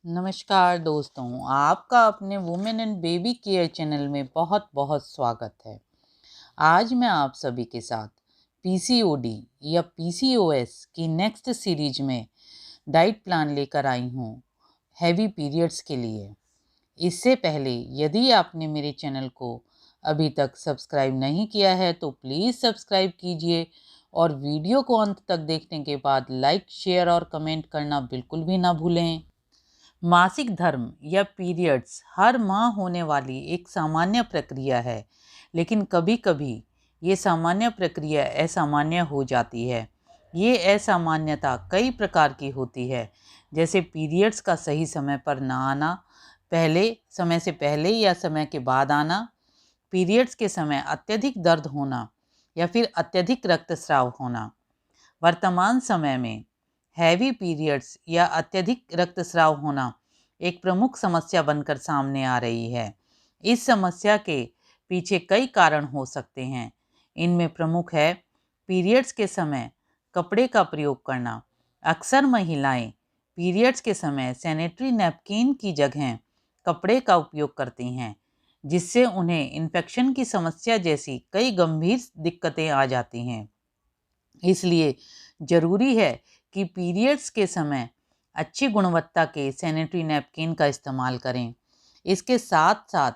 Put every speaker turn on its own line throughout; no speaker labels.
नमस्कार दोस्तों, आपका अपने women and baby care channel में बहुत बहुत स्वागत है। आज मैं आप सभी के साथ पीसीओडी या पीसीओएस की नेक्स्ट सीरीज में डाइट प्लान लेकर आई हूँ हैवी पीरियड्स के लिए। इससे पहले यदि आपने मेरे चैनल को अभी तक सब्सक्राइब नहीं किया है तो प्लीज़ सब्सक्राइब कीजिए और वीडियो को अंत तक देखने के बाद लाइक, शेयर और कमेंट करना बिल्कुल भी ना भूलें। मासिक धर्म या पीरियड्स हर माह होने वाली एक सामान्य प्रक्रिया है, लेकिन कभी कभी ये सामान्य प्रक्रिया असामान्य हो जाती है। ये असामान्यता कई प्रकार की होती है, जैसे पीरियड्स का सही समय पर ना आना, समय से पहले या समय के बाद आना, पीरियड्स के समय अत्यधिक दर्द होना या फिर अत्यधिक रक्तस्राव होना। वर्तमान समय में हैवी पीरियड्स या अत्यधिक रक्तस्राव होना एक प्रमुख समस्या बनकर सामने आ रही है। इस समस्या के पीछे कई कारण हो सकते हैं। इनमें प्रमुख है पीरियड्स के समय कपड़े का प्रयोग करना। अक्सर महिलाएं पीरियड्स के समय सैनिटरी नैपकिन की जगह कपड़े का उपयोग करती हैं, जिससे उन्हें इन्फेक्शन की समस्या जैसी कई गंभीर दिक्कतें आ जाती हैं। इसलिए ज़रूरी है कि पीरियड्स के समय अच्छी गुणवत्ता के सैनिटरी नैपकिन का इस्तेमाल करें। इसके साथ साथ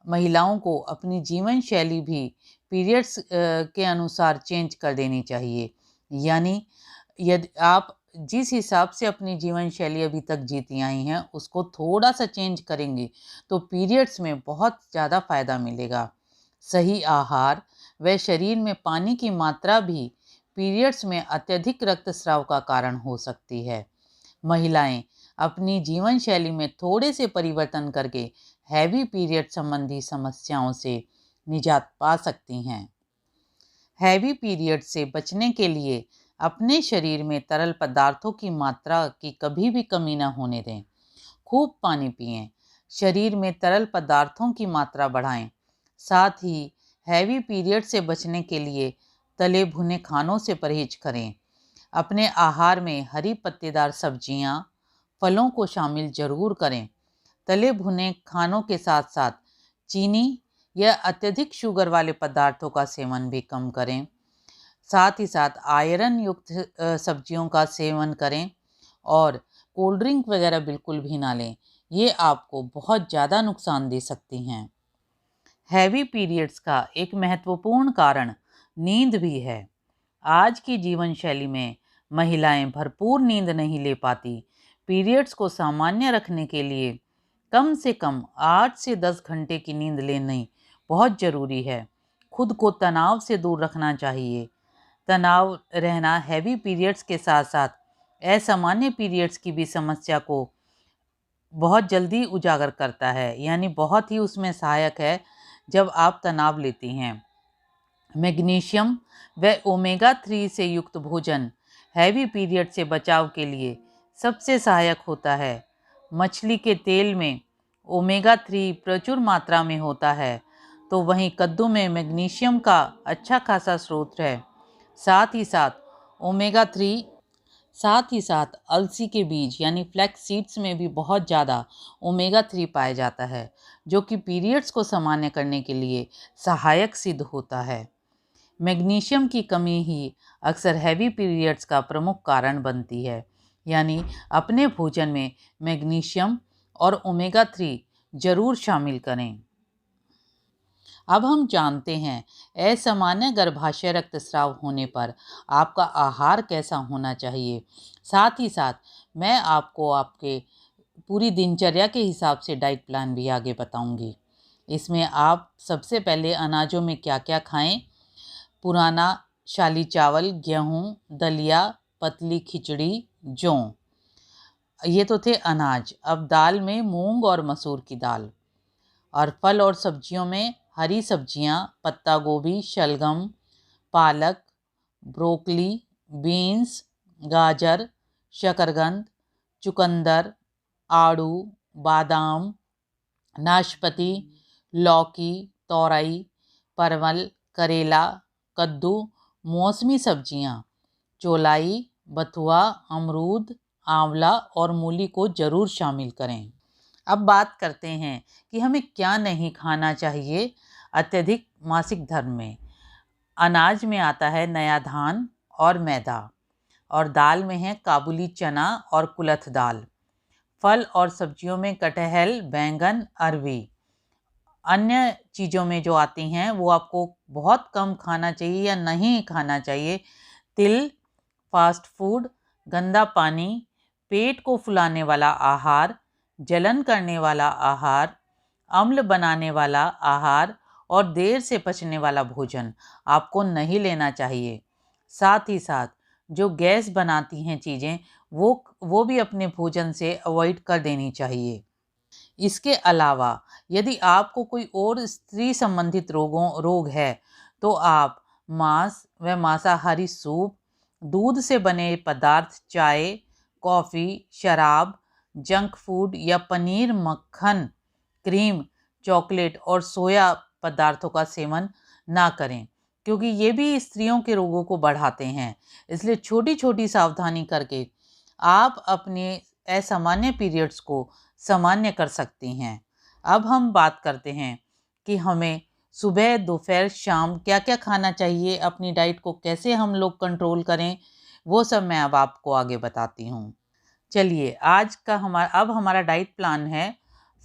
महिलाओं को अपनी जीवन शैली भी पीरियड्स के अनुसार चेंज कर देनी चाहिए। यानी यदि आप जिस हिसाब से अपनी जीवन शैली अभी तक जीती आई हैं उसको थोड़ा सा चेंज करेंगे तो पीरियड्स में बहुत ज़्यादा फ़ायदा मिलेगा। सही आहार व शरीर में पानी की मात्रा भी पीरियड्स में अत्यधिक रक्तस्राव का कारण हो सकती है। महिलाएं अपनी जीवन शैली में थोड़े से परिवर्तन करके हैवी पीरियड संबंधी समस्याओं से निजात पा सकती हैं। हैवी पीरियड से बचने के लिए अपने शरीर में तरल पदार्थों की मात्रा की कभी भी कमी न होने दें। खूब पानी पिएं, शरीर में तरल पदार्थों की मात्रा बढ़ाएं। साथ ही हैवी पीरियड से बचने के लिए तले भुने खानों से परहेज करें। अपने आहार में हरी पत्तेदार सब्जियां, फलों को शामिल जरूर करें। तले भुने खानों के साथ साथ चीनी या अत्यधिक शुगर वाले पदार्थों का सेवन भी कम करें। साथ ही साथ आयरन युक्त सब्जियों का सेवन करें और कोल्ड ड्रिंक वगैरह बिल्कुल भी ना लें। ये आपको बहुत ज़्यादा नुकसान दे सकती हैं। हैवी पीरियड्स का एक महत्वपूर्ण कारण नींद भी है। आज की जीवन शैली में महिलाएं भरपूर नींद नहीं ले पाती। पीरियड्स को सामान्य रखने के लिए कम से कम 8 से 10 घंटे की नींद लेनी बहुत ज़रूरी है। खुद को तनाव से दूर रखना चाहिए। तनाव रहना हैवी पीरियड्स के साथ साथ असामान्य पीरियड्स की भी समस्या को बहुत जल्दी उजागर करता है, यानी बहुत ही उसमें सहायक है जब आप तनाव लेती हैं। मैग्नीशियम व ओमेगा 3 से युक्त भोजन हैवी पीरियड से बचाव के लिए सबसे सहायक होता है। मछली के तेल में ओमेगा 3 प्रचुर मात्रा में होता है, तो वहीं कद्दू में मैग्नीशियम का अच्छा खासा स्रोत है। साथ ही साथ ओमेगा 3 साथ ही साथ अलसी के बीज यानी फ्लैक्स सीड्स में भी बहुत ज़्यादा ओमेगा 3 पाया जाता है, जो कि पीरियड्स को सामान्य करने के लिए सहायक सिद्ध होता है। मैग्नीशियम की कमी ही अक्सर हैवी पीरियड्स का प्रमुख कारण बनती है, यानी अपने भोजन में मैग्नीशियम और ओमेगा 3 जरूर शामिल करें। अब हम जानते हैं असामान्य गर्भाशय रक्तस्राव होने पर आपका आहार कैसा होना चाहिए। साथ ही साथ मैं आपको आपके पूरी दिनचर्या के हिसाब से डाइट प्लान भी आगे बताऊंगी। इसमें आप सबसे पहले अनाजों में क्या क्या खाएं। पुराना शाली चावल, गेहूँ, दलिया, पतली खिचड़ी, जौ, ये तो थे अनाज। अब दाल में मूंग और मसूर की दाल। और फल और सब्जियों में हरी सब्जियां, पत्ता गोभी, शलगम, पालक, ब्रोकली, बीन्स, गाजर, शकरकंद, चुकंदर, आड़ू, बादाम, नाशपाती, लौकी, तोरई, परवल, करेला, कद्दू, मौसमी सब्जियां, चौलाई, बथुआ, अमरूद, आंवला और मूली को ज़रूर शामिल करें। अब बात करते हैं कि हमें क्या नहीं खाना चाहिए अत्यधिक मासिक धर्म में। अनाज में आता है नया धान और मैदा, और दाल में है काबुली चना और कुलथ दाल। फल और सब्जियों में कटहल, बैंगन, अरवी। अन्य चीज़ों में जो आती हैं वो आपको बहुत कम खाना चाहिए या नहीं खाना चाहिए। तिल, फास्ट फूड, गंदा पानी, पेट को फुलाने वाला आहार, जलन करने वाला आहार, अम्ल बनाने वाला आहार और देर से पचने वाला भोजन आपको नहीं लेना चाहिए। साथ ही साथ जो गैस बनाती हैं चीज़ें वो भी अपने भोजन से अवॉइड कर देनी चाहिए। इसके अलावा यदि आपको कोई और स्त्री संबंधित रोग है तो आप मांस व मांसाहारी सूप, दूध से बने पदार्थ, चाय, कॉफ़ी, शराब, जंक फूड या पनीर, मक्खन, क्रीम, चॉकलेट और सोया पदार्थों का सेवन ना करें, क्योंकि ये भी स्त्रियों के रोगों को बढ़ाते हैं। इसलिए छोटी छोटी सावधानी करके आप अपने असामान्य पीरियड्स को सामान्य कर सकती हैं। अब हम बात करते हैं कि हमें सुबह, दोपहर, शाम क्या क्या खाना चाहिए, अपनी डाइट को कैसे हम लोग कंट्रोल करें, वो सब मैं अब आपको आगे बताती हूँ। चलिए, आज का हमारा डाइट प्लान है।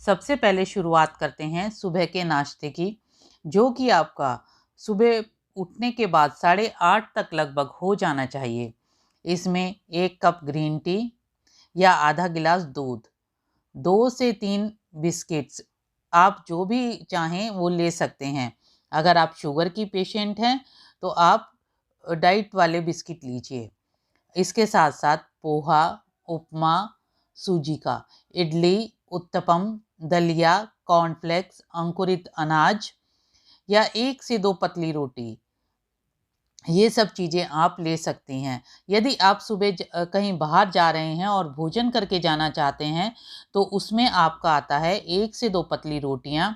सबसे पहले शुरुआत करते हैं सुबह के नाश्ते की, जो कि आपका सुबह उठने के बाद 8:30 तक लगभग हो जाना चाहिए। इसमें 1 कप ग्रीन टी या आधा गिलास दूध, 2 से 3 बिस्किट्स, आप जो भी चाहें वो ले सकते हैं। अगर आप शुगर की पेशेंट हैं तो आप डाइट वाले बिस्किट लीजिए। इसके साथ साथ पोहा, उपमा, सूजी का, इडली, उत्तपम, दलिया, कॉर्नफ्लेक्स, अंकुरित अनाज या 1 से 2 पतली रोटी, ये सब चीज़ें आप ले सकती हैं। यदि आप सुबह कहीं बाहर जा रहे हैं और भोजन करके जाना चाहते हैं तो उसमें आपका आता है 1 से 2 पतली रोटियां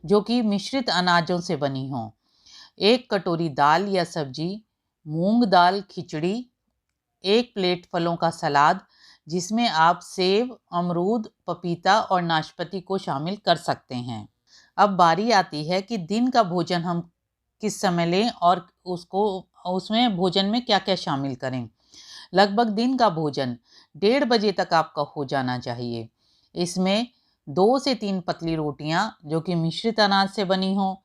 जो कि मिश्रित अनाजों से बनी हों, 1 कटोरी दाल या सब्जी, मूंग दाल खिचड़ी, 1 प्लेट फलों का सलाद जिसमें आप सेब, अमरूद, पपीता और नाशपाती को शामिल कर सकते हैं। अब बारी आती है कि दिन का भोजन हम किस समय लें और उसमें भोजन में क्या क्या शामिल करें। लगभग दिन का भोजन 1:30 बजे तक आपका हो जाना चाहिए। इसमें 2 से 3 पतली रोटियां जो कि मिश्रित अनाज से बनी हो,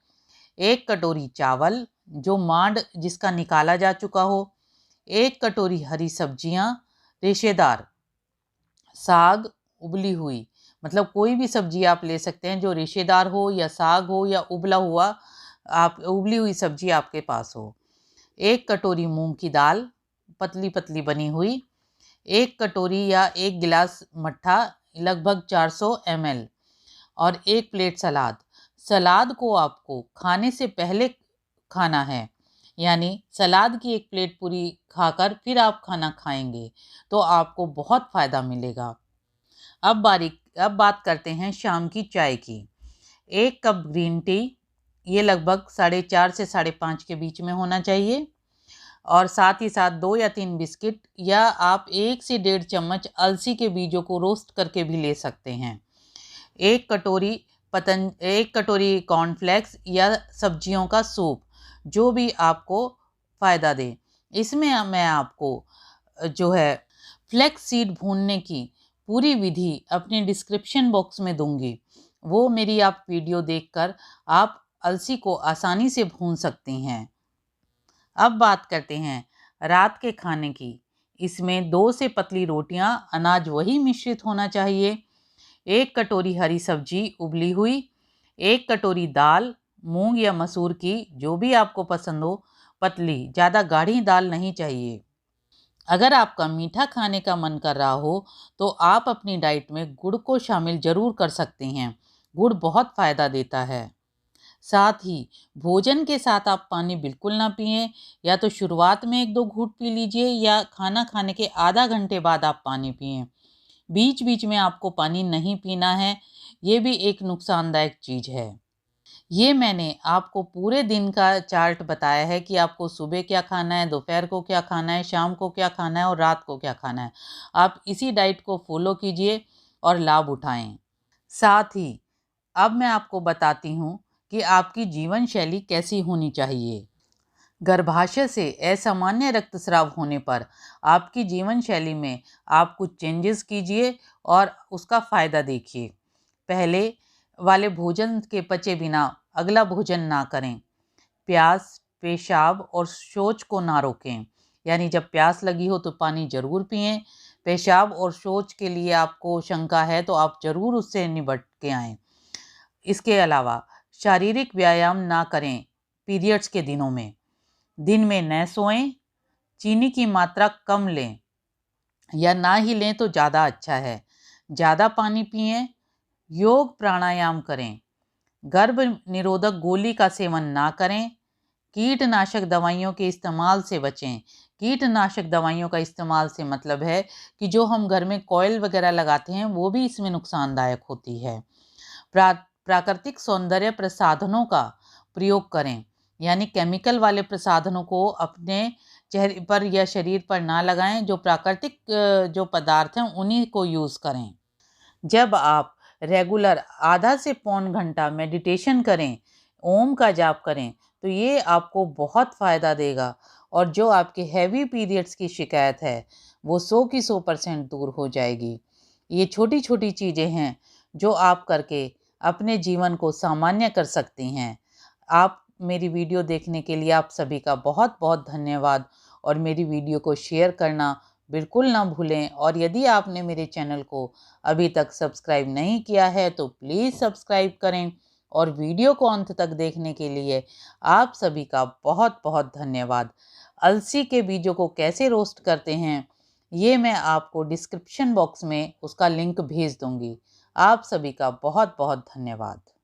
1 कटोरी चावल जो मांड जिसका निकाला जा चुका हो, 1 कटोरी हरी सब्जियां, रेशेदार साग, उबली हुई, मतलब कोई भी सब्जी आप ले सकते हैं जो रेशेदार हो या साग हो या उबला हुआ, आप उबली हुई सब्जी आपके पास हो, 1 कटोरी मूंग की दाल पतली पतली बनी हुई, 1 कटोरी या 1 गिलास मट्ठा लगभग 400 ml और 1 प्लेट सलाद। सलाद को आपको खाने से पहले खाना है, यानी सलाद की 1 प्लेट पूरी खाकर फिर आप खाना खाएंगे तो आपको बहुत फ़ायदा मिलेगा। अब बात करते हैं शाम की चाय की। 1 कप ग्रीन टी, ये लगभग 4:30 से 5:30 के बीच में होना चाहिए, और साथ ही साथ 2 या 3 बिस्किट या आप 1 से 1.5 चम्मच अलसी के बीजों को रोस्ट करके भी ले सकते हैं। 1 कटोरी कॉर्नफ्लेक्स या सब्जियों का सूप जो भी आपको फ़ायदा दे। इसमें मैं आपको जो है फ्लैक्स सीड भूनने की पूरी विधि अपने डिस्क्रिप्शन बॉक्स में दूंगी। वो मेरी आप वीडियो देखकर आप अलसी को आसानी से भून सकती हैं। अब बात करते हैं रात के खाने की। इसमें 2 से पतली रोटियां, अनाज वही मिश्रित होना चाहिए, 1 कटोरी हरी सब्जी उबली हुई, 1 कटोरी दाल मूंग या मसूर की जो भी आपको पसंद हो, पतली, ज़्यादा गाढ़ी दाल नहीं चाहिए। अगर आपका मीठा खाने का मन कर रहा हो तो आप अपनी डाइट में गुड़ को शामिल ज़रूर कर सकते हैं। गुड़ बहुत फ़ायदा देता है। साथ ही भोजन के साथ आप पानी बिल्कुल ना पिएं, या तो शुरुआत में 1-2 घूंट पी लीजिए या खाना खाने के आधा घंटे बाद आप पानी पिएं। बीच बीच में आपको पानी नहीं पीना है, ये भी एक नुकसानदायक चीज़ है। ये मैंने आपको पूरे दिन का चार्ट बताया है कि आपको सुबह क्या खाना है, दोपहर को क्या खाना है, शाम को क्या खाना है और रात को क्या खाना है। आप इसी डाइट को फॉलो कीजिए और लाभ उठाएं। साथ ही अब मैं आपको बताती हूँ कि आपकी जीवन शैली कैसी होनी चाहिए। गर्भाशय से असामान्य रक्तस्राव होने पर आपकी जीवन शैली में आप कुछ चेंजेस कीजिए और उसका फ़ायदा देखिए। पहले वाले भोजन के पचे बिना अगला भोजन ना करें। प्यास, पेशाब और शौच को ना रोकें। यानी जब प्यास लगी हो तो पानी ज़रूर पिएं। पेशाब और शौच के लिए आपको शंका है तो आप ज़रूर उससे निपट के आएँ। इसके अलावा शारीरिक व्यायाम ना करें पीरियड्स के दिनों में। दिन में न सोएं, चीनी की मात्रा कम लें या ना ही लें तो ज़्यादा अच्छा है। ज़्यादा पानी पिएं, योग प्राणायाम करें, गर्भ निरोधक गोली का सेवन ना करें, कीटनाशक दवाइयों के इस्तेमाल से बचें। कीटनाशक दवाइयों का इस्तेमाल से मतलब है कि जो हम घर में कॉइल वगैरह लगाते हैं वो भी इसमें नुकसानदायक होती है। प्राकृतिक सौंदर्य प्रसाधनों का प्रयोग करें, यानी केमिकल वाले प्रसाधनों को अपने चेहरे पर या शरीर पर ना लगाएं। जो प्राकृतिक जो पदार्थ हैं उन्हीं को यूज़ करें। जब आप रेगुलर आधा से पौन घंटा मेडिटेशन करें, ओम का जाप करें, तो ये आपको बहुत फ़ायदा देगा और जो आपके हैवी पीरियड्स की शिकायत है वो 100 की 100% दूर हो जाएगी। ये छोटी छोटी चीज़ें हैं जो आप करके अपने जीवन को सामान्य कर सकती हैं। आप मेरी वीडियो देखने के लिए आप सभी का बहुत बहुत धन्यवाद और मेरी वीडियो को शेयर करना बिल्कुल ना भूलें। और यदि आपने मेरे चैनल को अभी तक सब्सक्राइब नहीं किया है तो प्लीज़ सब्सक्राइब करें। और वीडियो को अंत तक देखने के लिए आप सभी का बहुत बहुत धन्यवाद। अलसी के बीजों को कैसे रोस्ट करते हैं ये मैं आपको डिस्क्रिप्शन बॉक्स में उसका लिंक भेज दूंगी। आप सभी का बहुत बहुत धन्यवाद।